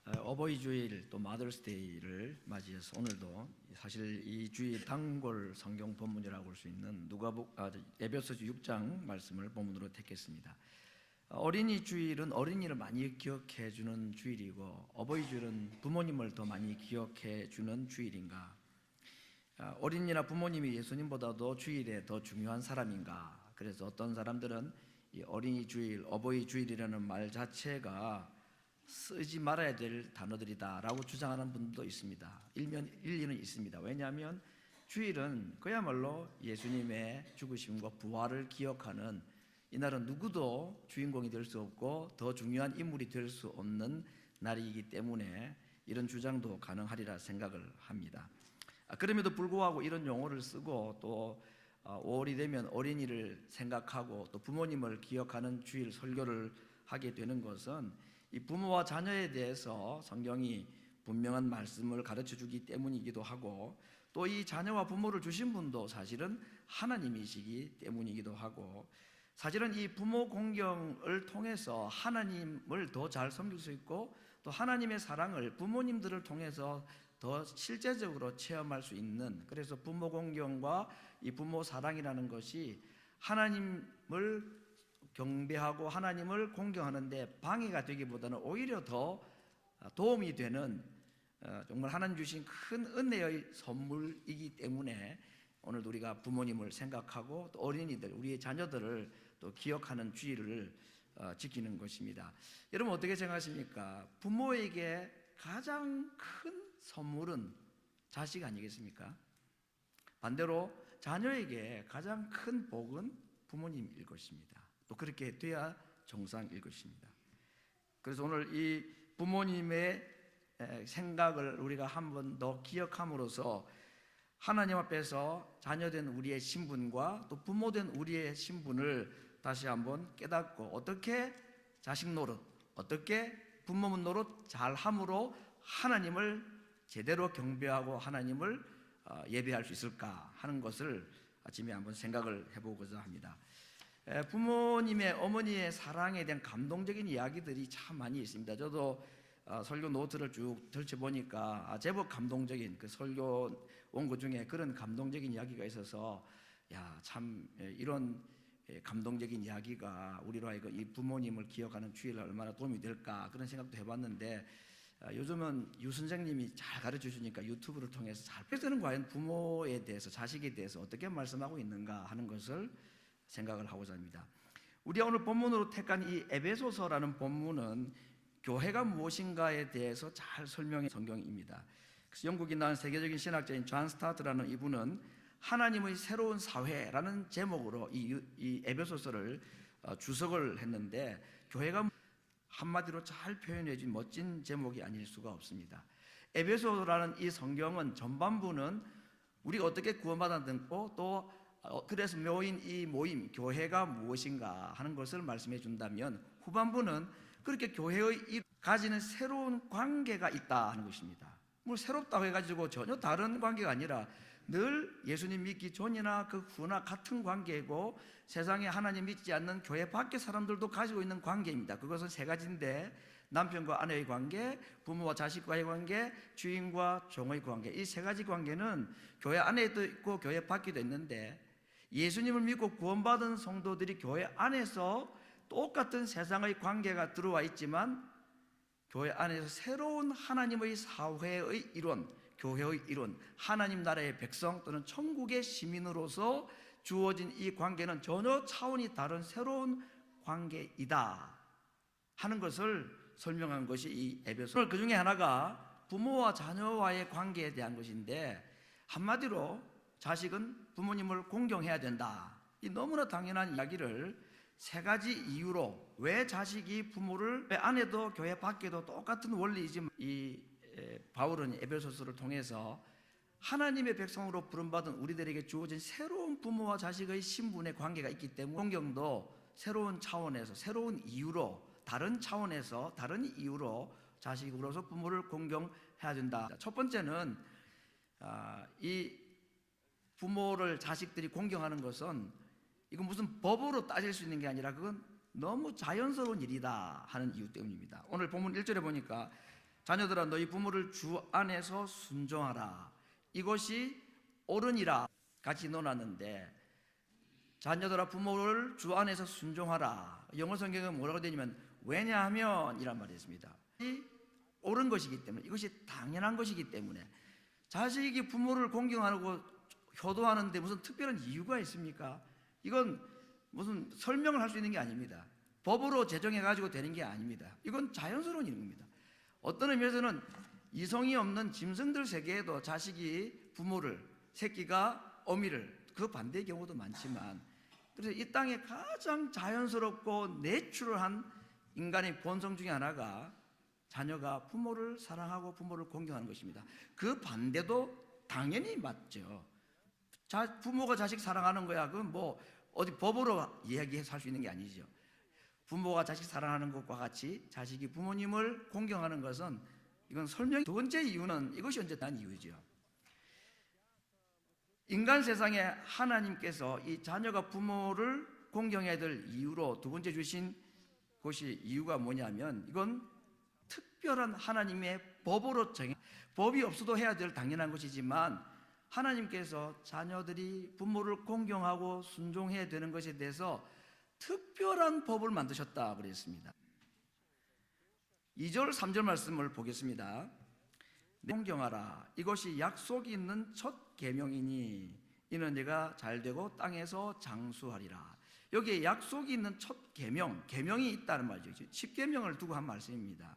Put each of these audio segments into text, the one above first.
어버이 주일 또 마더스데이를 맞이해서 오늘도 사실 이 주일 단골 성경 본문이라고 할 수 있는 에베소서 6장 말씀을 본문으로 택했습니다. 어린이 주일은 어린이를 많이 기억해 주는 주일이고, 어버이 주일은 부모님을 더 많이 기억해 주는 주일인가? 어린이나 부모님이 예수님보다도 주일에 더 중요한 사람인가? 그래서 어떤 사람들은 이 어린이 주일, 어버이 주일이라는 말 자체가 쓰지 말아야 될 단어들이다 라고 주장하는 분도 있습니다. 일리는 있습니다. 왜냐하면 주일은 그야말로 예수님의 죽으심과 부활을 기억하는, 이날은 누구도 주인공이 될 수 없고 더 중요한 인물이 될 수 없는 날이기 때문에 이런 주장도 가능하리라 생각을 합니다. 그럼에도 불구하고 이런 용어를 쓰고 또 5월이 되면 어린이를 생각하고 또 부모님을 기억하는 주일 설교를 하게 되는 것은 이 부모와 자녀에 대해서 성경이 분명한 말씀을 가르쳐 주기 때문이기도 하고, 또 이 자녀와 부모를 주신 분도 사실은 하나님이시기 때문이기도 하고, 사실은 이 부모 공경을 통해서 하나님을 더 잘 섬길 수 있고, 또 하나님의 사랑을 부모님들을 통해서 더 실제적으로 체험할 수 있는, 그래서 부모 공경과 이 부모 사랑이라는 것이 하나님을 경배하고 하나님을 공경하는데 방해가 되기보다는 오히려 더 도움이 되는 정말 하나님 주신 큰 은혜의 선물이기 때문에 오늘도 우리가 부모님을 생각하고 또 어린이들, 우리의 자녀들을 또 기억하는 주일을 지키는 것입니다. 여러분 어떻게 생각하십니까? 부모에게 가장 큰 선물은 자식 아니겠습니까? 반대로 자녀에게 가장 큰 복은 부모님일 것입니다. 또 그렇게 돼야 정상일 것입니다. 그래서 오늘 이 부모님의 생각을 우리가 한 번 더 기억함으로써 하나님 앞에서 자녀된 우리의 신분과 또 부모된 우리의 신분을 다시 한번 깨닫고, 어떻게 자식 노릇, 어떻게 부모 노릇 잘함으로 하나님을 제대로 경배하고 하나님을 예배할 수 있을까 하는 것을 아침에 한번 생각을 해보고자 합니다. 부모님의, 어머니의 사랑에 대한 감동적인 이야기들이 참 많이 있습니다. 저도 설교 노트를 쭉 펼쳐보니까 제법 감동적인 그 설교 원고 중에 그런 감동적인 이야기가 있어서 참 이런 감동적인 이야기가 우리로 하여금 이 부모님을 기억하는 주일에 얼마나 도움이 될까, 그런 생각도 해봤는데, 요즘은 유 선생님이 잘 가르쳐 주시니까 유튜브를 통해서 잘, 그래서는 과연 부모에 대해서, 자식에 대해서 어떻게 말씀하고 있는가 하는 것을 생각을 하고자 합니다. 우리가 오늘 본문으로 택한 이 에베소서라는 본문은 교회가 무엇인가에 대해서 잘 설명한 성경입니다. 그래서 영국이 나온 세계적인 신학자인 존 스타트라는 이분은 하나님의 새로운 사회라는 제목으로 이 에베소서를 주석을 했는데, 교회가 한마디로 잘 표현해 준 멋진 제목이 아닐 수가 없습니다. 에베소라는 이 성경은 전반부는 우리가 어떻게 구원받았고, 또 그래서 모인 이 모임, 교회가 무엇인가 하는 것을 말씀해 준다면, 후반부는 그렇게 교회의 가지는 새로운 관계가 있다 하는 것입니다. 뭐 새롭다고 해가지고 전혀 다른 관계가 아니라 늘 예수님 믿기 전이나 그 후나 같은 관계고, 세상에 하나님 믿지 않는 교회 밖의 사람들도 가지고 있는 관계입니다. 그것은 세 가지인데, 남편과 아내의 관계, 부모와 자식과의 관계, 주인과 종의 관계, 이 세 가지 관계는 교회 안에도 있고 교회 밖에도 있는데, 예수님을 믿고 구원받은 성도들이 교회 안에서 똑같은 세상의 관계가 들어와 있지만, 교회 안에서 새로운 하나님의 사회의 일원, 교회의 일원, 하나님 나라의 백성 또는 천국의 시민으로서 주어진 이 관계는 전혀 차원이 다른 새로운 관계이다 하는 것을 설명한 것이 이 에베소. 그 중에 하나가 부모와 자녀와의 관계에 대한 것인데, 한마디로 자식은 부모님을 공경해야 된다, 이 너무나 당연한 이야기를 세 가지 이유로, 왜 자식이 부모를, 왜 안에도 교회 밖에도 똑같은 원리이지만, 이 바울은 에베소서를 통해서 하나님의 백성으로 부름받은 우리들에게 주어진 새로운 부모와 자식의 신분의 관계가 있기 때문에 공경도 새로운 차원에서, 새로운 이유로, 다른 차원에서, 다른 이유로 자식으로서 부모를 공경해야 된다. 첫 번째는 이 부모를 자식들이 공경하는 것은 이건 무슨 법으로 따질 수 있는 게 아니라 그건 너무 자연스러운 일이다 하는 이유 때문입니다. 오늘 본문 1절에 보니까 자녀들아 너희 부모를 주 안에서 순종하라. 이것이 옳으니라 같이 논하는데, 자녀들아 부모를 주 안에서 순종하라. 영어 성경은 뭐라고 되냐면 왜냐하면 이란 말이 있습니다. 이 옳은 것이기 때문에, 이것이 당연한 것이기 때문에. 자식이 부모를 공경하고 효도하는데 무슨 특별한 이유가 있습니까? 이건 무슨 설명을 할 수 있는 게 아닙니다. 법으로 제정해 가지고 되는 게 아닙니다. 이건 자연스러운 일입니다. 어떤 의미에서는 이성이 없는 짐승들 세계에도 자식이 부모를, 새끼가 어미를, 그 반대의 경우도 많지만, 그래서 이 땅에 가장 자연스럽고 내추럴한 인간의 본성 중에 하나가 자녀가 부모를 사랑하고 부모를 공경하는 것입니다. 그 반대도 당연히 맞죠. 부모가 자식 사랑하는 거야, 그건 뭐 어디 법으로 이야기해서 할 수 있는 게 아니죠. 부모가 자식 사랑하는 것과 같이 자식이 부모님을 공경하는 것은, 이건 설명. 두 번째 이유는 이것이 언제단 이유죠. 인간 세상에 하나님께서 이 자녀가 부모를 공경해야 될 이유로 두 번째 주신 것이, 이유가 뭐냐면, 이건 특별한 하나님의 법으로 정해, 법이 없어도 해야 될 당연한 것이지만 하나님께서 자녀들이 부모를 공경하고 순종해야 되는 것에 대해서 특별한 법을 만드셨다 그랬습니다. 2절 3절 말씀을 보겠습니다. 공경하라. 이것이 약속이 있는 첫 계명이니 이는 네가 잘되고 땅에서 장수하리라. 여기에 약속이 있는 첫 계명이 있다는 말이죠. 10계명을 두고 한 말씀입니다.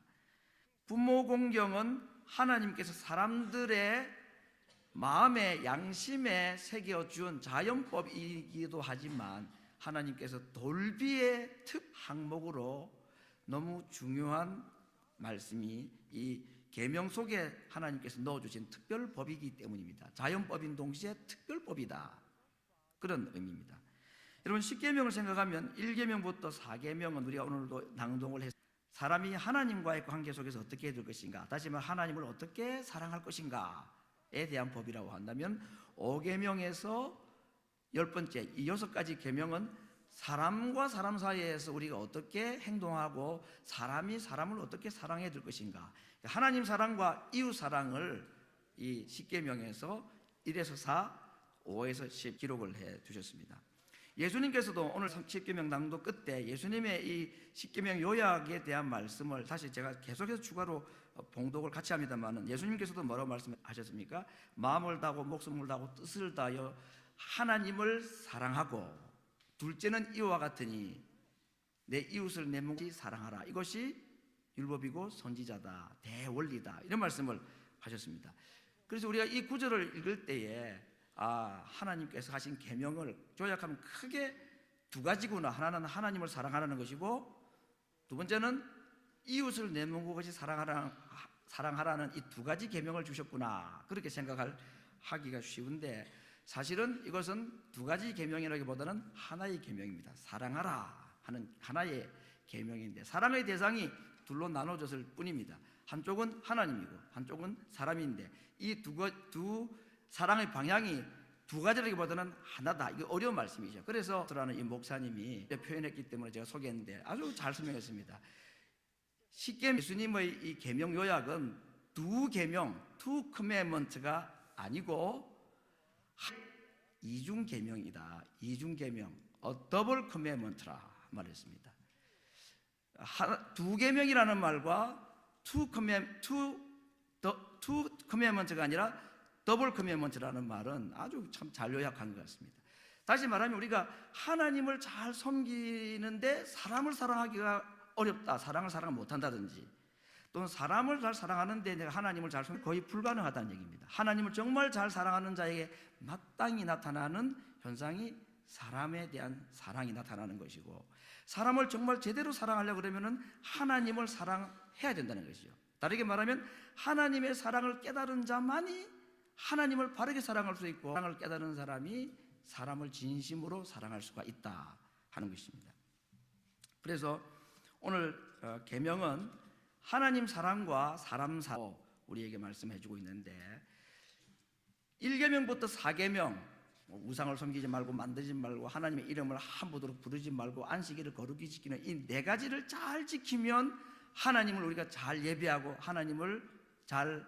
부모 공경은 하나님께서 사람들의 마음의 양심에 새겨준 자연법이기도 하지만 하나님께서 돌비의 특 항목으로 너무 중요한 말씀이 이 계명 속에 하나님께서 넣어주신 특별법이기 때문입니다. 자연법인 동시에 특별법이다, 그런 의미입니다. 여러분, 10계명을 생각하면 1계명부터 4계명은 우리가 오늘도 낭독을 했습니다. 사람이 하나님과의 관계 속에서 어떻게 해야 될 것인가, 다시 말해 하나님을 어떻게 사랑할 것인가에 대한 법이라고 한다면, 5계명에서 10번째 이 6가지 계명은 사람과 사람 사이에서 우리가 어떻게 행동하고 사람이 사람을 어떻게 사랑해야 될 것인가, 하나님 사랑과 이웃 사랑을 이 10계명에서 1에서 4, 5에서 10 기록을 해 주셨습니다. 예수님께서도 오늘 10계명 낭독 끝에 예수님의 이 10계명 요약에 대한 말씀을 다시 제가 계속해서 추가로 봉독을 같이 합니다만, 예수님께서도 뭐라고 말씀하셨습니까? 마음을 다하고 목숨을 다하고 뜻을 다하여 하나님을 사랑하고 둘째는 이와 같으니 내 이웃을 내 몸같이 사랑하라. 이것이 율법이고 선지자다, 대원리다, 이런 말씀을 하셨습니다. 그래서 우리가 이 구절을 읽을 때에 하나님께서 하신 계명을 조약하면 크게 두 가지구나. 하나는 하나님을 사랑하라는 것이고, 두 번째는 이웃을 내 몸과 같이 사랑하라는 이 두 가지 계명을 주셨구나, 그렇게 생각하기가 쉬운데, 사실은 이것은 두 가지 계명이라기보다는 하나의 계명입니다. 사랑하라 하는 하나의 계명인데, 사랑의 대상이 둘로 나눠졌을 뿐입니다. 한쪽은 하나님이고 한쪽은 사람인데, 이 두 사랑의 방향이 두 가지라기보다는 하나다. 이거 어려운 말씀이죠. 그래서 저라는 이 목사님이 표현했기 때문에 제가 소개했는데 아주 잘 설명했습니다. 쉽게 예수님의 이 계명 요약은 두 계명, two commandment가 아니고 이중 계명이다. 이중 계명, double commandment라 말했습니다. 두 계명이라는 말과 two commandment가 아니라 더블 커미먼트라는 말은 아주 참 잘 요약한 것 같습니다. 다시 말하면 우리가 하나님을 잘 섬기는데 사람을 사랑하기가 어렵다, 사랑을 못한다든지, 또는 사람을 잘 사랑하는데 내가 하나님을 잘 섬기기 거의 불가능하다는 얘기입니다. 하나님을 정말 잘 사랑하는 자에게 마땅히 나타나는 현상이 사람에 대한 사랑이 나타나는 것이고, 사람을 정말 제대로 사랑하려고 그러면 하나님을 사랑해야 된다는 것이죠. 다르게 말하면 하나님의 사랑을 깨달은 자만이 하나님을 바르게 사랑할 수 있고, 사랑을 깨달은 사람이 사람을 진심으로 사랑할 수가 있다 하는 것입니다. 그래서 오늘 계명은 하나님 사랑과 사람 사랑 우리에게 말씀해 주고 있는데, 1계명부터 4계명, 우상을 섬기지 말고 만들지 말고 하나님의 이름을 함부로 부르지 말고 안식일을 거룩히 지키는 이 4가지를 잘 지키면 하나님을 우리가 잘 예배하고 하나님을 잘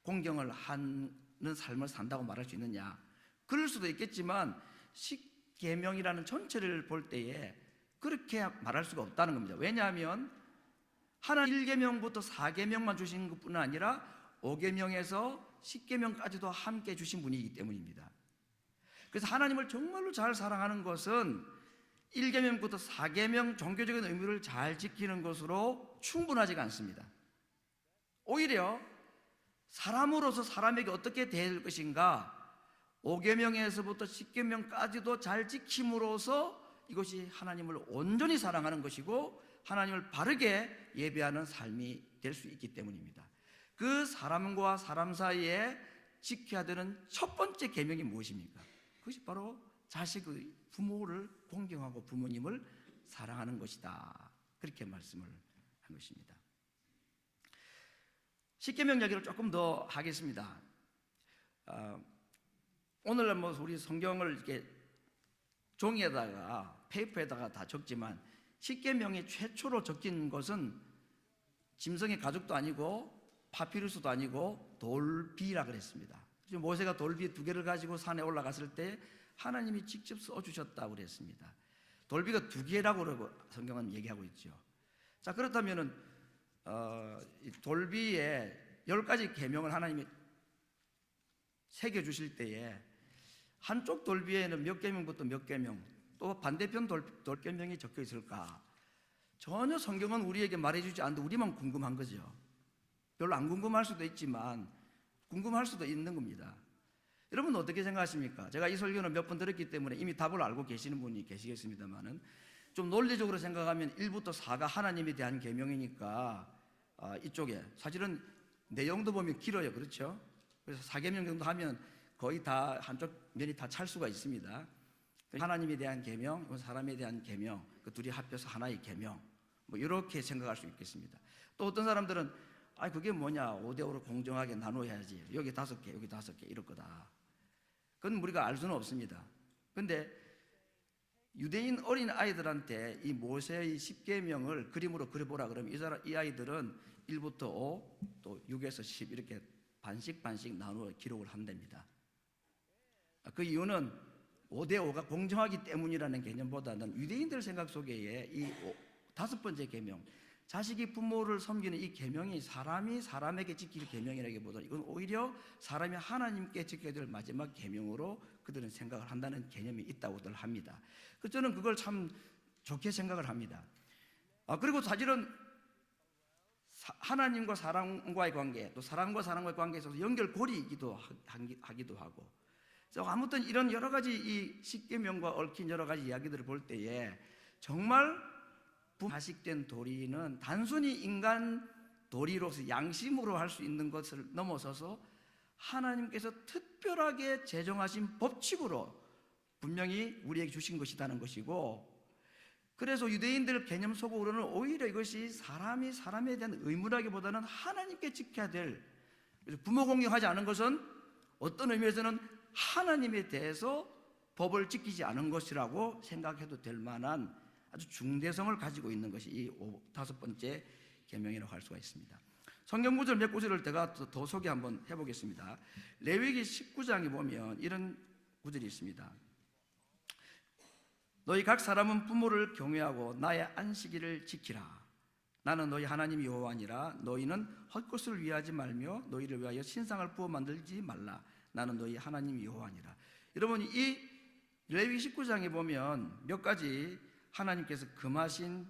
공경을 하는 삶을 산다고 말할 수 있느냐? 그럴 수도 있겠지만 십계명이라는 전체를 볼 때에 그렇게 말할 수가 없다는 겁니다. 왜냐하면 하나님 1계명부터 4계명만 주신 것뿐 아니라 5계명에서 10계명까지도 함께 주신 분이기 때문입니다. 그래서 하나님을 정말로 잘 사랑하는 것은 1계명부터 4계명 종교적인 의무를 잘 지키는 것으로 충분하지가 않습니다. 오히려 사람으로서 사람에게 어떻게 될 것인가 5계명에서부터 10계명까지도 잘 지킴으로써 이것이 하나님을 온전히 사랑하는 것이고 하나님을 바르게 예배하는 삶이 될 수 있기 때문입니다. 그 사람과 사람 사이에 지켜야 되는 첫 번째 계명이 무엇입니까? 그것이 바로 자식의 부모를 공경하고 부모님을 사랑하는 것이다. 그렇게 말씀을 한 것입니다. 십계명 이야기를 조금 더 하겠습니다. 오늘날 우리 성경을 이렇게 종이에다가 페이퍼에다가 다 적지만 십계명이 최초로 적힌 것은 짐승의 가죽도 아니고 파피루스도 아니고 돌비라 그랬습니다. 모세가 돌비 2개를 가지고 산에 올라갔을 때 하나님이 직접 써주셨다고 그랬습니다. 돌비가 2개라고 성경은 얘기하고 있죠. 자, 그렇다면은 이 돌비에 10가지 계명을 하나님이 새겨주실 때에 한쪽 돌비에는 몇 계명부터 몇 계명, 또 반대편 돌계명이 적혀 있을까? 전혀 성경은 우리에게 말해주지 않는데 우리만 궁금한 거죠. 별로 안 궁금할 수도 있지만 궁금할 수도 있는 겁니다. 여러분 어떻게 생각하십니까? 제가 이 설교는 몇 번 들었기 때문에 이미 답을 알고 계시는 분이 계시겠습니다만은 좀 논리적으로 생각하면 1부터 4가 하나님에 대한 계명이니까 이쪽에 사실은 내용도 보면 길어요. 그렇죠? 그래서 4계명 정도 하면 거의 다 한쪽 면이 다 찰 수가 있습니다. 하나님에 대한 계명, 사람에 대한 계명, 그 둘이 합해서 하나의 계명, 이렇게 생각할 수 있겠습니다. 또 어떤 사람들은 그게 뭐냐, 5대5로 공정하게 나눠야지, 여기 5개, 여기 5개 이럴 거다. 그건 우리가 알 수는 없습니다. 그런데 유대인 어린 아이들한테 이 모세의 10계명을 그림으로 그려보라 그러면 이 아이들은 1부터 5, 또 6에서 10 이렇게 반씩 나누어 기록을 한답니다. 그 이유는 5대5가 공정하기 때문이라는 개념보다는 유대인들 생각 속에 이 5번째 계명, 자식이 부모를 섬기는 이 계명이 사람이 사람에게 지킬 계명이라기보다는 이건 오히려 사람이 하나님께 지켜야 될 마지막 계명으로 그들은 생각을 한다는 개념이 있다고들 합니다. 저는 그걸 참 좋게 생각을 합니다. 그리고 사실은 하나님과 사람과의 관계, 또 사람과 사람과의 관계에 있어서 연결고리이기도 하기도 하고, 아무튼 이런 여러 가지 이 십계명과 얽힌 여러 가지 이야기들을 볼 때에 정말 자식된 도리는 단순히 인간 도리로서 양심으로 할 수 있는 것을 넘어서서 하나님께서 특별하게 제정하신 법칙으로 분명히 우리에게 주신 것이라는 것이고, 그래서 유대인들 개념 속으로는 오히려 이것이 사람이 사람에 대한 의무라기보다는 하나님께 지켜야 될, 부모 공경하지 않은 것은 어떤 의미에서는 하나님에 대해서 법을 지키지 않은 것이라고 생각해도 될 만한 아주 중대성을 가지고 있는 것이 이 5번째 계명이라고 할 수가 있습니다. 성경 구절 몇 구절을 제가 더 소개 한번 해보겠습니다. 레위기 19장에 보면 이런 구절이 있습니다. 너희 각 사람은 부모를 경외하고 나의 안식일을 지키라. 나는 너희 하나님 여호와니라. 너희는 헛것을 위하지 말며 너희를 위하여 신상을 부어 만들지 말라. 나는 너희 하나님 여호와니라. 여러분, 이 레위기 19장에 보면 몇 가지 하나님께서 금하신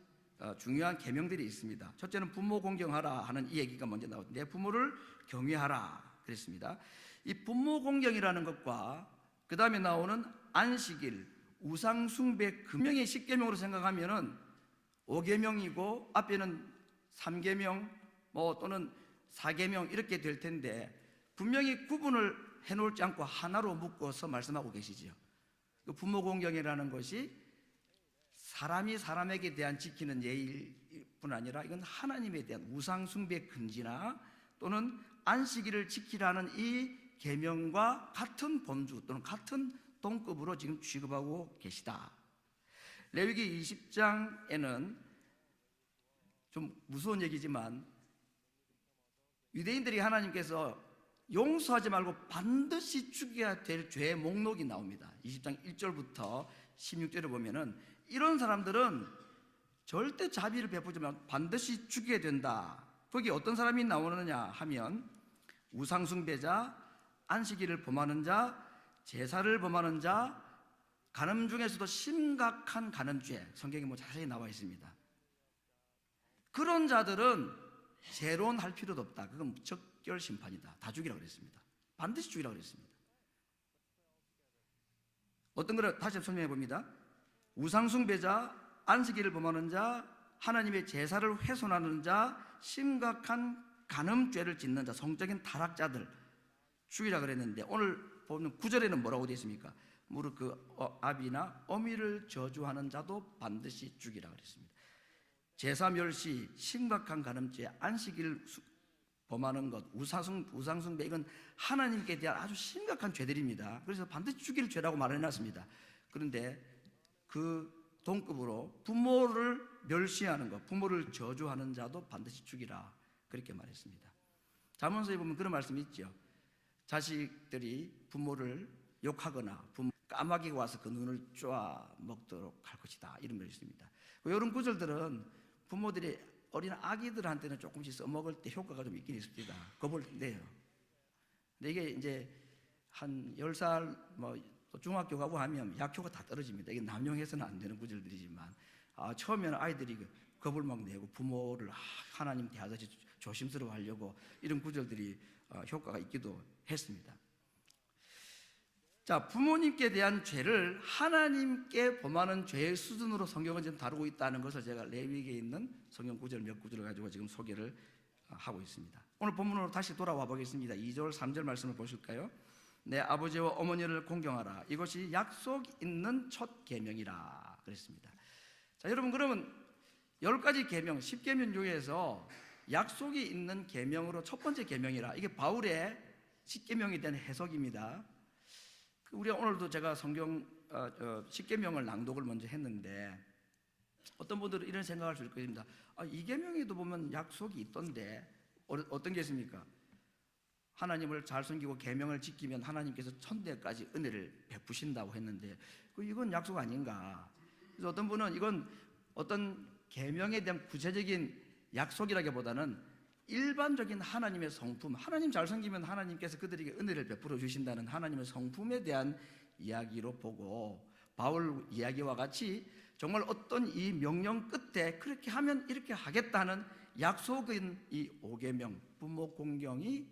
중요한 계명들이 있습니다. 첫째는 부모 공경하라 하는 이 얘기가 먼저 나오죠. 내 부모를 경외하라 그랬습니다. 이 부모 공경이라는 것과 그 다음에 나오는 안식일, 우상 숭배, 금명의 10계명으로 생각하면은 5계명이고 앞에는 3계명 또는 4계명 이렇게 될 텐데 분명히 구분을 해놓지 않고 하나로 묶어서 말씀하고 계시죠. 그 부모 공경이라는 것이 사람이 사람에게 대한 지키는 예일 뿐 아니라 이건 하나님에 대한 우상 숭배 금지나 또는 안식일을 지키라는 이 계명과 같은 범주 또는 같은 동급으로 지금 취급하고 계시다. 레위기 20장에는 좀 무서운 얘기지만 유대인들이 하나님께서 용서하지 말고 반드시 죽여야 될 죄의 목록이 나옵니다. 20장 1절부터 16절에 보면은 이런 사람들은 절대 자비를 베푸지만 반드시 죽여야 된다. 거기 어떤 사람이 나오느냐 하면 우상숭배자, 안식일을 범하는 자, 제사를 범하는 자, 간음 중에서도 심각한 간음죄, 성경에 뭐 자세히 나와 있습니다. 그런 자들은 재론할 필요도 없다. 그건 적결 심판이다. 다 죽이라고 그랬습니다. 반드시 죽이라고 그랬습니다. 어떤 거를 다시 설명해 봅니다. 우상숭배자, 안식일을 범하는 자, 하나님의 제사를 훼손하는 자, 심각한 간음죄를 짓는 자, 성적인 타락자들 죽이라 그랬는데 오늘 보면 9절에는 뭐라고 되어 있습니까? 무릇 그 아비나 어미를 저주하는 자도 반드시 죽이라 그랬습니다. 제사 멸시, 심각한 간음죄, 안식일 범하는 것, 우상숭배, 이건 하나님께 대한 아주 심각한 죄들입니다. 그래서 반드시 죽일 죄라고 말해놨습니다. 그런데 그 동급으로 부모를 멸시하는 것, 부모를 저주하는 자도 반드시 죽이라, 그렇게 말했습니다. 잠언서에 보면 그런 말씀이 있죠. 자식들이 부모를 욕하거나 까마귀가 와서 그 눈을 쪼아 먹도록 할 것이다, 이런 말이 있습니다. 이런 구절들은 부모들이 어린 아기들한테는 조금씩 써먹을 때 효과가 좀 있긴 있습니다. 겁을 내요. 근데 이게 이제 한 10살 뭐 중학교 가고 하면 약효가 다 떨어집니다. 이게 남용해서는 안 되는 구절들이지만 처음에는 아이들이 겁을 막 내고 부모를 하나님 대하듯이 조심스러워 하려고 이런 구절들이 효과가 있기도 했습니다. 자, 부모님께 대한 죄를 하나님께 범하는 죄의 수준으로 성경은 지금 다루고 있다는 것을 제가 레위기에 있는 성경 구절 몇 구절을 가지고 지금 소개를 하고 있습니다. 오늘 본문으로 다시 돌아와 보겠습니다. 2절, 3절 말씀을 보실까요? 내 아버지와 어머니를 공경하라. 이것이 약속 있는 첫 계명이라 그랬습니다. 자, 여러분, 그러면 10가지 계명, 10계명 중에서 약속이 있는 계명으로 첫 번째 계명이라, 이게 바울의 10계명에 대한 해석입니다. 우리가 오늘도 제가 성경 10계명을 낭독을 먼저 했는데 어떤 분들은 이런 생각할 수 있을 것입니다. 이 계명에도 보면 약속이 있던데 어떤 게 있습니까? 하나님을 잘 섬기고 계명을 지키면 하나님께서 천대까지 은혜를 베푸신다고 했는데 이건 약속 아닌가? 그래서 어떤 분은 이건 어떤 계명에 대한 구체적인 약속이라기보다는 일반적인 하나님의 성품, 하나님 잘 섬기면 하나님께서 그들에게 은혜를 베풀어 주신다는 하나님의 성품에 대한 이야기로 보고, 바울 이야기와 같이 정말 어떤 이 명령 끝에 그렇게 하면 이렇게 하겠다는 약속인 이 5계명, 부모 공경이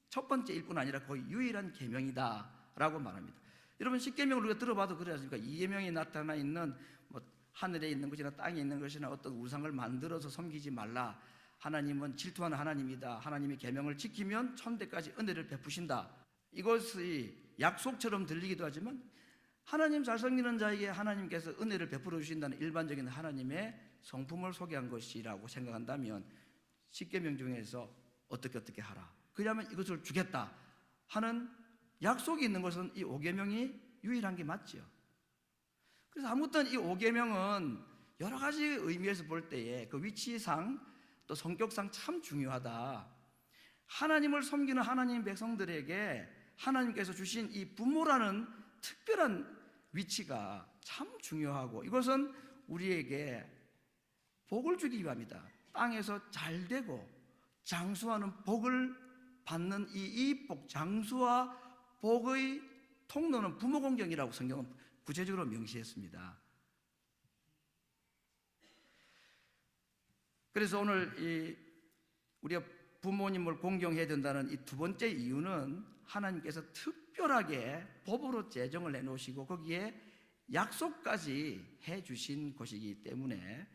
첫 번째일 뿐 아니라 거의 유일한 계명이다라고 말합니다. 여러분, 10계명을 우리가 들어봐도 그러지 않습니까? 2계명이 나타나 있는 뭐 하늘에 있는 것이나 땅에 있는 것이나 어떤 우상을 만들어서 섬기지 말라, 하나님은 질투하는 하나님이다, 하나님의 계명을 지키면 천대까지 은혜를 베푸신다, 이것이 약속처럼 들리기도 하지만 하나님 잘 섬기는 자에게 하나님께서 은혜를 베풀어 주신다는 일반적인 하나님의 성품을 소개한 것이라고 생각한다면 10계명 중에서 어떻게 하라, 그러면 이것을 주겠다 하는 약속이 있는 것은 이 5계명이 유일한 게 맞죠. 그래서 아무튼 이 5계명은 여러 가지 의미에서 볼 때에 그 위치상 또 성격상 참 중요하다. 하나님을 섬기는 하나님 백성들에게 하나님께서 주신 이 부모라는 특별한 위치가 참 중요하고, 이것은 우리에게 복을 주기 위함이다. 땅에서 잘 되고 장수하는 복을 받는 이 복, 장수와 복의 통로는 부모 공경이라고 성경은 구체적으로 명시했습니다. 그래서 오늘 우리가 부모님을 공경해야 된다는 이 두 번째 이유는 하나님께서 특별하게 법으로 제정을 해놓으시고 거기에 약속까지 해주신 것이기 때문에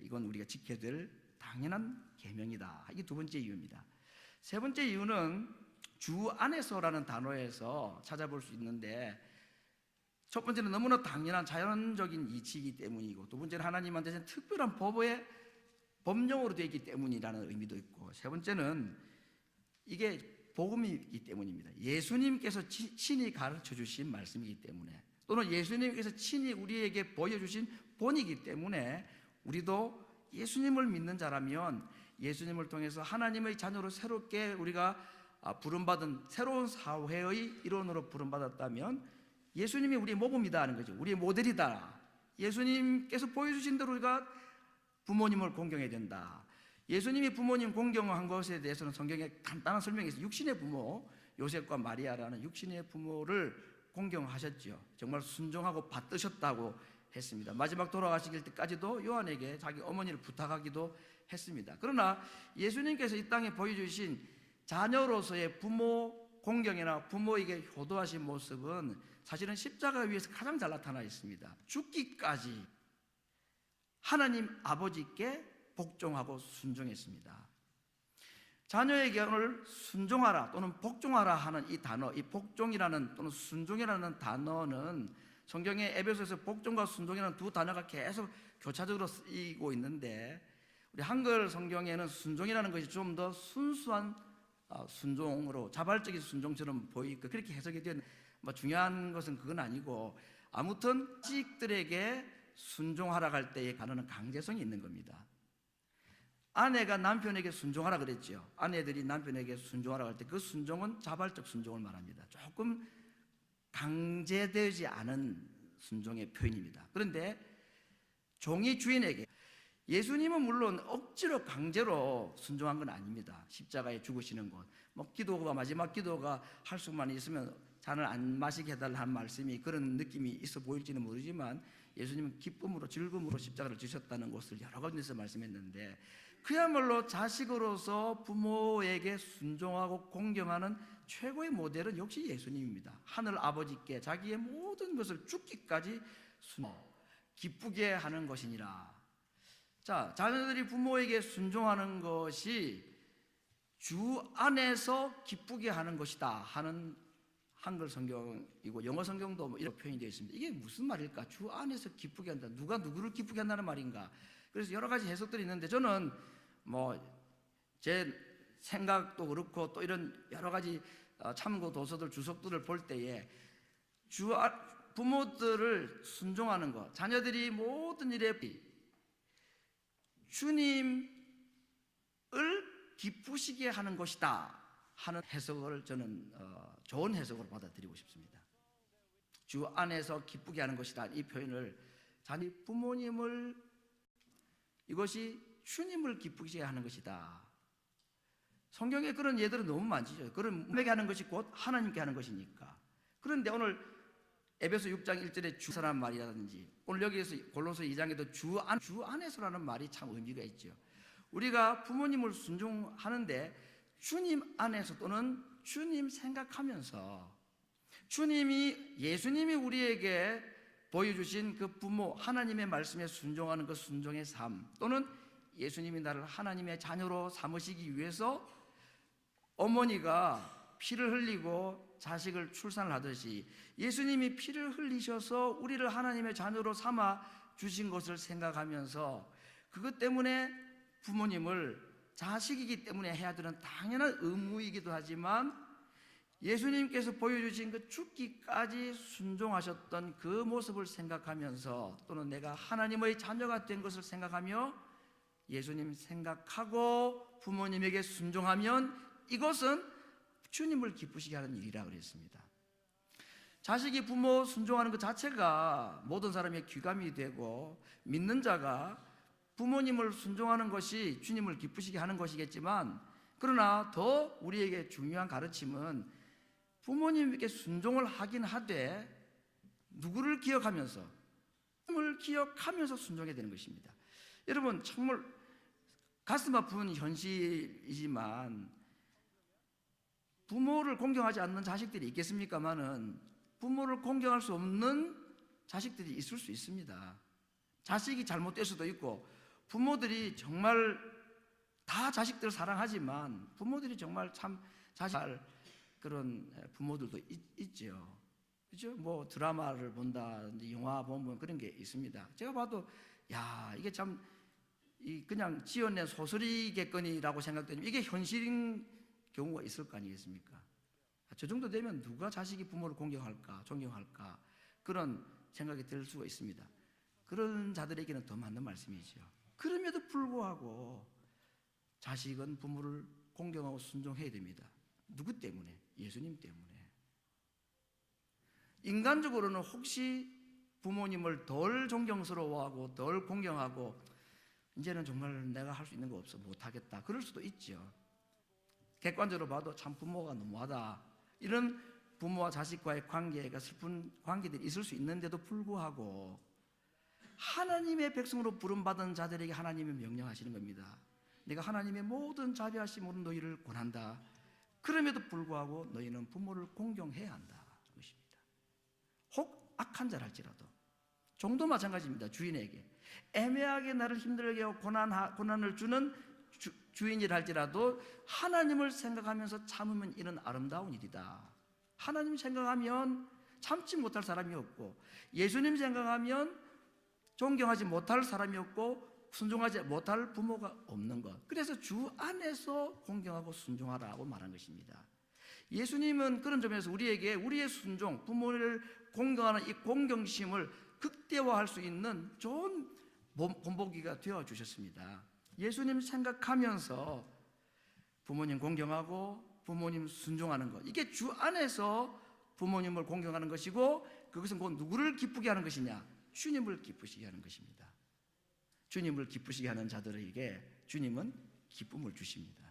이건 우리가 지켜야 될 당연한 계명이다. 이게 두 번째 이유입니다. 세 번째 이유는 주 안에서라는 단어에서 찾아볼 수 있는데, 첫 번째는 너무나 당연한 자연적인 이치이기 때문이고, 두 번째는 하나님한테는 특별한 법의 법령으로 되어 있기 때문이라는 의미도 있고, 세 번째는 이게 복음이기 때문입니다. 예수님께서 친히 가르쳐 주신 말씀이기 때문에, 또는 예수님께서 친히 우리에게 보여주신 본이기 때문에 우리도 예수님을 믿는 자라면 예수님을 통해서 하나님의 자녀로 새롭게 우리가 부름받은 새로운 사회의 일원으로 부름받았다면 예수님이 우리의 모범이다 하는 거죠. 우리의 모델이다. 예수님께서 보여주신 대로 우리가 부모님을 공경해야 된다. 예수님이 부모님 공경한 것에 대해서는 성경에 간단한 설명이 있어요. 육신의 부모 요셉과 마리아라는 육신의 부모를 공경하셨죠. 정말 순종하고 받드셨다고 했습니다. 마지막 돌아가시길 때까지도 요한에게 자기 어머니를 부탁하기도 했습니다. 그러나 예수님께서 이 땅에 보여주신 자녀로서의 부모 공경이나 부모에게 효도하신 모습은 사실은 십자가 위에서 가장 잘 나타나 있습니다. 죽기까지 하나님 아버지께 복종하고 순종했습니다. 자녀에게 오늘 순종하라 또는 복종하라 하는 이 단어, 이 복종이라는 또는 순종이라는 단어는 성경의 에베소에서 복종과 순종이라는 두 단어가 계속 교차적으로 쓰이고 있는데 우리 한글 성경에는 순종이라는 것이 좀 더 순수한 순종으로 자발적인 순종처럼 보이고 그렇게 해석이 된 중요한 것은 그건 아니고 아무튼 자식들에게 순종하라 할 때의 단어는 강제성이 있는 겁니다. 아내가 남편에게 순종하라 그랬죠. 아내들이 남편에게 순종하라 할 때 그 순종은 자발적 순종을 말합니다. 조금 강제되지 않은 순종의 표현입니다. 그런데 종이 주인에게 예수님은 물론 억지로 강제로 순종한 건 아닙니다. 십자가에 죽으시는 것, 기도가 마지막 기도가 할 수만 있으면 잔을 안 마시게 해달라 한 말씀이 그런 느낌이 있어 보일지는 모르지만 예수님은 기쁨으로 즐거움으로 십자가를 지셨다는 것을 여러 가지에서 말씀했는데 그야말로 자식으로서 부모에게 순종하고 공경하는 최고의 모델은 역시 예수님입니다. 하늘 아버지께 자기의 모든 것을 죽기까지 기쁘게 하는 것이니라. 자, 자녀들이 부모에게 순종하는 것이 주 안에서 기쁘게 하는 것이다 하는 한글 성경이고 영어 성경도 이렇게 표현이 되어 있습니다. 이게 무슨 말일까? 주 안에서 기쁘게 한다. 누가 누구를 기쁘게 한다는 말인가? 그래서 여러 가지 해석들이 있는데 저는 제 생각도 그렇고 또 이런 여러 가지 참고 도서들 주석들을 볼 때에 부모들을 순종하는 것, 자녀들이 모든 일에 주님을 기쁘시게 하는 것이다 하는 해석을 저는 좋은 해석으로 받아들이고 싶습니다. 주 안에서 기쁘게 하는 것이다 이 표현을 자녀 부모님을 이것이 주님을 기쁘게 하는 것이다. 성경에 그런 예들은 너무 많지요. 그런 부모에게 하는 것이 곧 하나님께 하는 것이니까. 그런데 오늘 에베소 6장 1절에 주라는 말이라든지 오늘 여기에서 골로새 2장에도 주 안에서라는 말이 참 의미가 있죠. 우리가 부모님을 순종하는데 주님 안에서 또는 주님 생각하면서 예수님이 우리에게 보여주신 그 부모 하나님의 말씀에 순종하는 그 순종의 삶 또는 예수님이 나를 하나님의 자녀로 삼으시기 위해서 어머니가 피를 흘리고 자식을 출산을 하듯이 예수님이 피를 흘리셔서 우리를 하나님의 자녀로 삼아 주신 것을 생각하면서 그것 때문에 부모님을 자식이기 때문에 해야 되는 당연한 의무이기도 하지만 예수님께서 보여주신 그 죽기까지 순종하셨던 그 모습을 생각하면서 또는 내가 하나님의 자녀가 된 것을 생각하며 예수님 생각하고 부모님에게 순종하면 이것은 주님을 기쁘시게 하는 일이라고 그랬습니다. 자식이 부모 순종하는 것 자체가 모든 사람의 귀감이 되고 믿는 자가 부모님을 순종하는 것이 주님을 기쁘시게 하는 것이겠지만 그러나 더 우리에게 중요한 가르침은 부모님에게 순종을 하긴 하되 누구를 기억하면서 주님을 기억하면서 순종해야 되는 것입니다. 여러분 정말 가슴 아픈 현실이지만 부모를 공경하지 않는 자식들이 있겠습니까마는 부모를 공경할 수 없는 자식들이 있을 수 있습니다. 자식이 잘못될 수도 있고 부모들이 정말 다 자식들을 사랑하지만 부모들이 정말 참 자식 그런 부모들도 있죠. 그죠? 드라마를 본다든지 영화 보면 그런 게 있습니다. 제가 봐도 이게 참 그냥 지어낸 소설이겠거니라고 생각되면 이게 현실인 경우가 있을 거 아니겠습니까? 저 정도 되면 누가 자식이 부모를 공경할까, 존경할까 그런 생각이 들 수가 있습니다. 그런 자들에게는 더 맞는 말씀이죠. 그럼에도 불구하고 자식은 부모를 공경하고 순종해야 됩니다. 누구 때문에? 예수님 때문에. 인간적으로는 혹시 부모님을 덜 존경스러워하고 덜 공경하고 이제는 정말 내가 할 수 있는 거 없어, 못하겠다, 그럴 수도 있죠. 객관적으로 봐도 참 부모가 너무하다, 이런 부모와 자식과의 관계가 슬픈 관계들이 있을 수 있는데도 불구하고 하나님의 백성으로 부름받은 자들에게 하나님이 명령하시는 겁니다. 내가 하나님의 모든 자비하심으로 너희를 권한다. 그럼에도 불구하고 너희는 부모를 공경해야 한다 것입니다. 혹 악한 자랄지라도. 종도 마찬가지입니다. 주인에게 애매하게 나를 힘들게 하고 고난을 주는 주인이라 할지라도 하나님을 생각하면서 참으면 이는 아름다운 일이다. 하나님 생각하면 참지 못할 사람이 없고, 예수님 생각하면 존경하지 못할 사람이 없고, 순종하지 못할 부모가 없는 것. 그래서 주 안에서 공경하고 순종하라고 말한 것입니다. 예수님은 그런 점에서 우리에게 우리의 순종, 부모를 공경하는 이 공경심을 극대화할 수 있는 좋은 본보기가 되어 주셨습니다. 예수님 생각하면서 부모님 공경하고 부모님 순종하는 것, 이게 주 안에서 부모님을 공경하는 것이고, 그것은 곧 누구를 기쁘게 하는 것이냐? 주님을 기쁘시게 하는 것입니다. 주님을 기쁘시게 하는 자들에게 주님은 기쁨을 주십니다.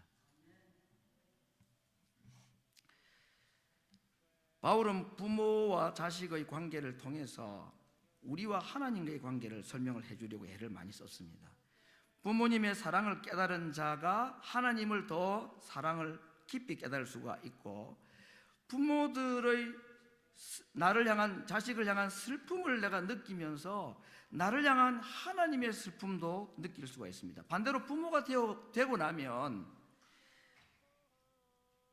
바울은 부모와 자식의 관계를 통해서 우리와 하나님과의 관계를 설명을 해주려고 애를 많이 썼습니다. 부모님의 사랑을 깨달은 자가 하나님을 더 사랑을 깊이 깨달을 수가 있고, 부모들의 나를 향한, 자식을 향한 슬픔을 내가 느끼면서 나를 향한 하나님의 슬픔도 느낄 수가 있습니다. 반대로 부모가 되고 나면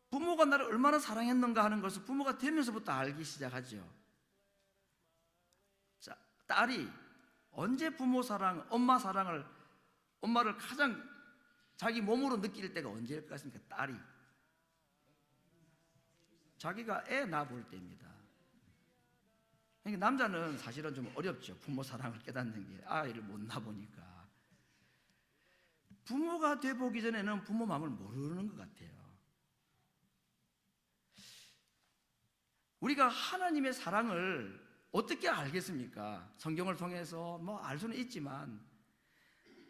부모가 나를 얼마나 사랑했는가 하는 것을 부모가 되면서부터 알기 시작하죠. 자, 딸이 언제 부모 사랑, 엄마를 가장 자기 몸으로 느낄 때가 언제일 것 같습니까? 딸이 자기가 애 낳아볼 때입니다. 그러니까 남자는 사실은 좀 어렵죠. 부모 사랑을 깨닫는 게, 아이를 못 낳아보니까. 부모가 돼보기 전에는 부모 마음을 모르는 것 같아요. 우리가 하나님의 사랑을 어떻게 알겠습니까? 성경을 통해서 알 수는 있지만,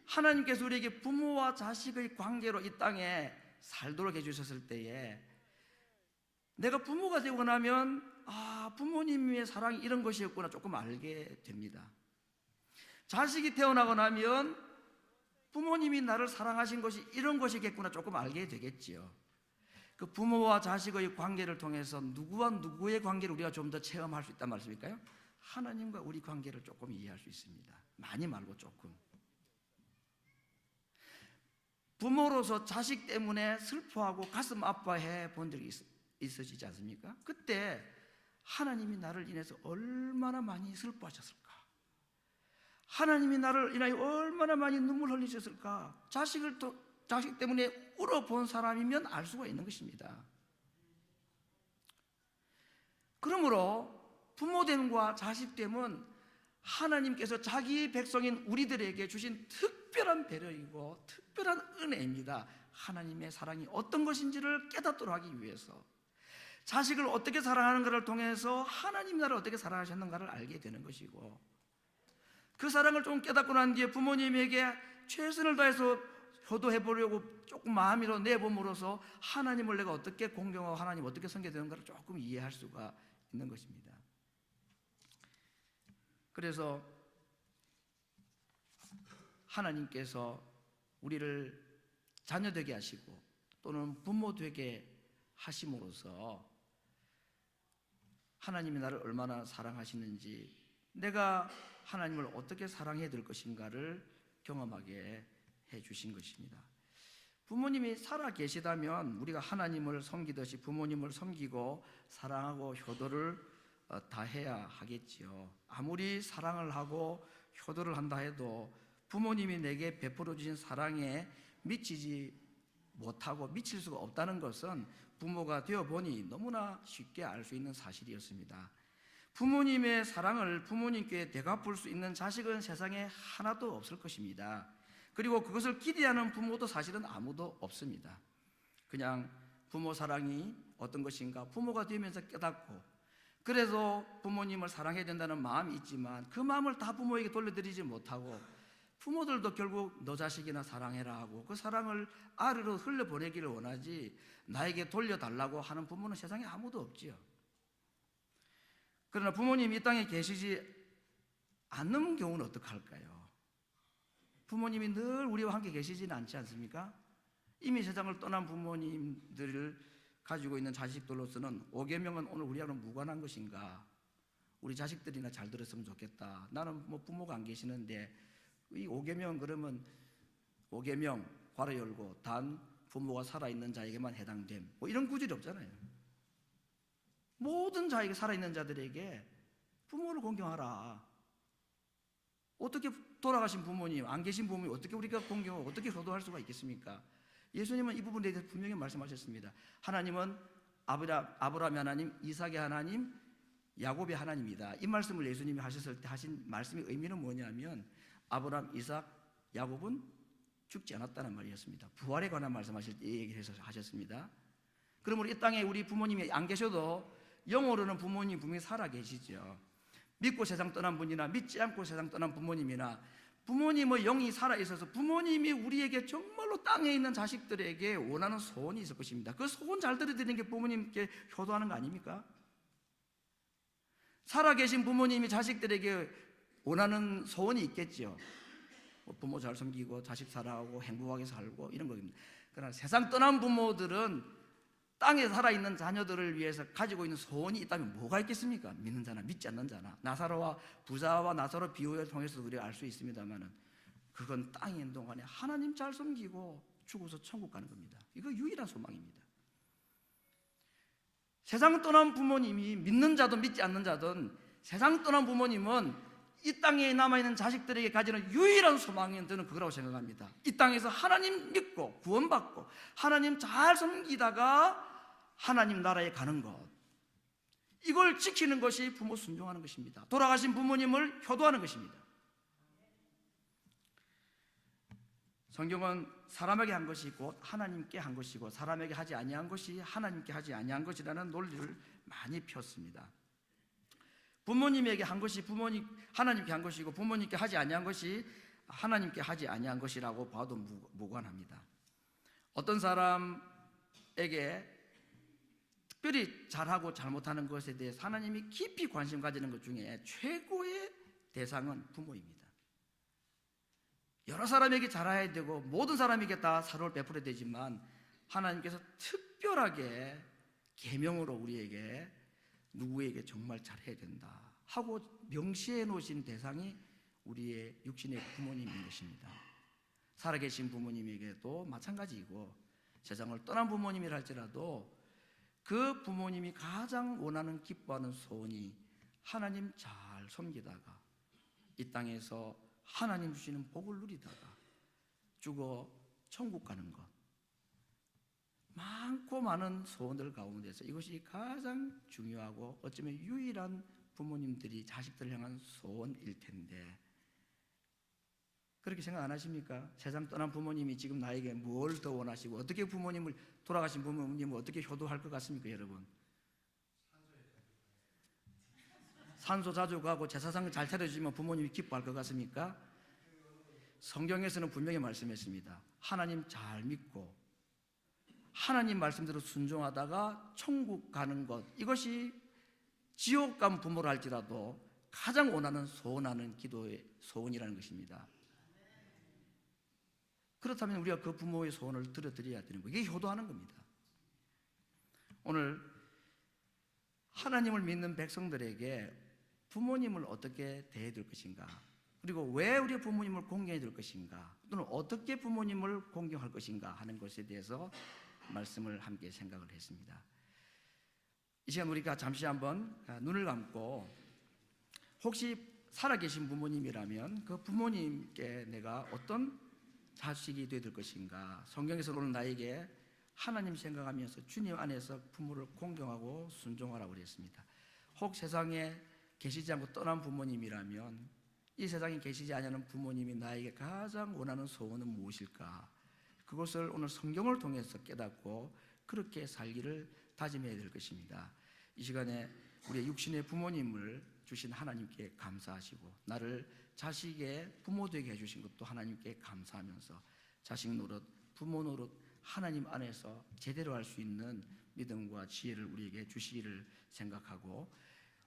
하나님께서 우리에게 부모와 자식의 관계로 이 땅에 살도록 해주셨을 때에 내가 부모가 되고 나면 부모님의 사랑이 이런 것이었구나 조금 알게 됩니다. 자식이 태어나고 나면 부모님이 나를 사랑하신 것이 이런 것이겠구나 조금 알게 되겠지요. 그 부모와 자식의 관계를 통해서 누구와 누구의 관계를 우리가 좀 더 체험할 수 있단 말씀일까요? 하나님과 우리 관계를 조금 이해할 수 있습니다. 많이 말고 조금. 부모로서 자식 때문에 슬퍼하고 가슴 아파해 본 적이 있으시지 않습니까? 그때 하나님이 나를 인해서 얼마나 많이 슬퍼하셨을까? 하나님이 나를 인하여 얼마나 많이 눈물 흘리셨을까? 자식 때문에 울어본 사람이면 알 수가 있는 것입니다. 그러므로 부모됨과 자식됨은 하나님께서 자기 백성인 우리들에게 주신 특별한 배려이고 특별한 은혜입니다. 하나님의 사랑이 어떤 것인지를 깨닫도록 하기 위해서, 자식을 어떻게 사랑하는가를 통해서 하나님 나를 어떻게 사랑하셨는가를 알게 되는 것이고, 그 사랑을 좀 깨닫고 난 뒤에 부모님에게 최선을 다해서 효도해 보려고 조금 마음으로 내봄으로써 하나님을 내가 어떻게 공경하고 하나님 어떻게 섬겨야 되는가를 조금 이해할 수가 있는 것입니다. 그래서 하나님께서 우리를 자녀 되게 하시고 또는 부모 되게 하심으로써 하나님이 나를 얼마나 사랑하시는지, 내가 하나님을 어떻게 사랑해야 될 것인가를 경험하게 해주신 것입니다. 부모님이 살아 계시다면 우리가 하나님을 섬기듯이 부모님을 섬기고 사랑하고 효도를 다해야 하겠지요. 아무리 사랑을 하고 효도를 한다 해도 부모님이 내게 베풀어 주신 사랑에 미치지 못하고 미칠 수가 없다는 것은 부모가 되어보니 너무나 쉽게 알 수 있는 사실이었습니다. 부모님의 사랑을 부모님께 되갚을 수 있는 자식은 세상에 하나도 없을 것입니다. 그리고 그것을 기대하는 부모도 사실은 아무도 없습니다. 그냥 부모 사랑이 어떤 것인가 부모가 되면서 깨닫고, 그래서 부모님을 사랑해야 된다는 마음이 있지만 그 마음을 다 부모에게 돌려드리지 못하고, 부모들도 결국 너 자식이나 사랑해라 하고 그 사랑을 아래로 흘려보내기를 원하지 나에게 돌려달라고 하는 부모는 세상에 아무도 없지요. 그러나 부모님이 이 땅에 계시지 않는 경우는 어떡할까요? 부모님이 늘 우리와 함께 계시지는 않지 않습니까? 이미 세상을 떠난 부모님들을 가지고 있는 자식들로서는 5계명은 오늘 우리하고는 무관한 것인가? 우리 자식들이나 잘 들었으면 좋겠다. 나는 뭐 부모가 안 계시는데 이 5계명은 그러면 5계명 괄호 열고 단 부모가 살아있는 자에게만 해당됨, 뭐 이런 구절이 없잖아요. 모든 자에게, 살아있는 자들에게 부모를 공경하라. 어떻게 돌아가신 부모님, 안 계신 부모님 어떻게 우리가 공경하고 어떻게 효도할 수가 있겠습니까? 예수님은 이 부분에 대해서 분명히 말씀하셨습니다. 하나님은 아브라함의 하나님, 이삭의 하나님, 야곱의 하나님이다. 이 말씀을 예수님이 하셨을 때 하신 말씀의 의미는 뭐냐면 아브라함, 이삭, 야곱은 죽지 않았다는 말이었습니다. 부활에 관한 말씀하실 때 이 얘기를 해서 하셨습니다. 그러므로 이 땅에 우리 부모님이 안 계셔도 영으로는 부모님 분명히 살아 계시죠. 믿고 세상 떠난 분이나 믿지 않고 세상 떠난 부모님이나 부모님의 영이 살아있어서 부모님이 우리에게 정말로 땅에 있는 자식들에게 원하는 소원이 있을 것입니다. 그 소원 잘 들어드리는 게 부모님께 효도하는 거 아닙니까? 살아계신 부모님이 자식들에게 원하는 소원이 있겠죠. 부모 잘 섬기고 자식 사랑하고 행복하게 살고 이런 겁니다. 그러나 세상 떠난 부모들은 땅에 살아있는 자녀들을 위해서 가지고 있는 소원이 있다면 뭐가 있겠습니까? 믿는 자나 믿지 않는 자나. 나사로와 부자와 나사로 비유를 통해서 우리가 알 수 있습니다만은 그건 땅에 있는 동안에 하나님 잘 섬기고 죽어서 천국 가는 겁니다. 이거 유일한 소망입니다. 세상 떠난 부모님이 믿는 자든 믿지 않는 자든 세상 떠난 부모님은 이 땅에 남아있는 자식들에게 가지는 유일한 소망은 저는 그거라고 생각합니다. 이 땅에서 하나님 믿고 구원받고 하나님 잘 섬기다가 하나님 나라에 가는 것, 이걸 지키는 것이 부모 순종하는 것입니다. 돌아가신 부모님을 효도하는 것입니다. 성경은 사람에게 한 것이 있고 하나님께 한 것이고 사람에게 하지 아니한 것이 하나님께 하지 아니한 것이라는 논리를 많이 폈습니다. 부모님에게 한 것이 하나님께 한 것이고 부모님께 하지 아니한 것이 하나님께 하지 아니한 것이라고 봐도 무관합니다. 어떤 사람에게 특별히 잘하고 잘못하는 것에 대해서 하나님이 깊이 관심 가지는 것 중에 최고의 대상은 부모입니다. 여러 사람에게 잘해야 되고 모든 사람에게 다 사랑을 베풀어야 되지만 하나님께서 특별하게 계명으로 우리에게 누구에게 정말 잘해야 된다 하고 명시해 놓으신 대상이 우리의 육신의 부모님인 것입니다. 살아계신 부모님에게도 마찬가지이고 세상을 떠난 부모님이라 할지라도 그 부모님이 가장 원하는 기뻐하는 소원이 하나님 잘 섬기다가 이 땅에서 하나님 주시는 복을 누리다가 죽어 천국 가는 것, 많고 많은 소원들 가운데서 이것이 가장 중요하고 어쩌면 유일한 부모님들이 자식들을 향한 소원일 텐데 그렇게 생각 안 하십니까? 세상 떠난 부모님이 지금 나에게 뭘 더 원하시고 어떻게 돌아가신 부모님을 어떻게 효도할 것 같습니까, 여러분? 산소 자주 가고 제사상 잘 차려주면 부모님이 기뻐할 것 같습니까? 성경에서는 분명히 말씀했습니다. 하나님 잘 믿고 하나님 말씀대로 순종하다가 천국 가는 것, 이것이 지옥 간 부모라 할지라도 가장 원하는 소원하는 기도의 소원이라는 것입니다. 그렇다면 우리가 그 부모의 소원을 들어드려야 되는 거예요. 이게 효도하는 겁니다. 오늘 하나님을 믿는 백성들에게 부모님을 어떻게 대해야 될 것인가, 그리고 왜 우리 부모님을 공경해야 될 것인가, 또는 어떻게 부모님을 공경할 것인가 하는 것에 대해서 말씀을 함께 생각을 했습니다. 이 시간 우리가 잠시 한번 눈을 감고 혹시 살아계신 부모님이라면 그 부모님께 내가 어떤 자식이 되어야 될 것인가, 성경에서 오늘 나에게 하나님 생각하면서 주님 안에서 부모를 공경하고 순종하라고 그랬습니다. 혹 세상에 계시지 않고 떠난 부모님이라면 이 세상에 계시지 않는 부모님이 나에게 가장 원하는 소원은 무엇일까? 그것을 오늘 성경을 통해서 깨닫고 그렇게 살기를 다짐해야 될 것입니다. 이 시간에 우리의 육신의 부모님을 주신 하나님께 감사하시고 나를 자식의 부모 되게 해주신 것도 하나님께 감사하면서 자식 노릇, 부모 노릇 하나님 안에서 제대로 할 수 있는 믿음과 지혜를 우리에게 주시기를 생각하고,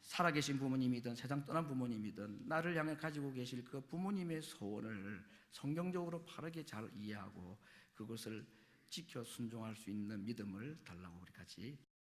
살아계신 부모님이든 세상 떠난 부모님이든 나를 향해 가지고 계실 그 부모님의 소원을 성경적으로 바르게 잘 이해하고 그것을 지켜 순종할 수 있는 믿음을 달라고 우리 같이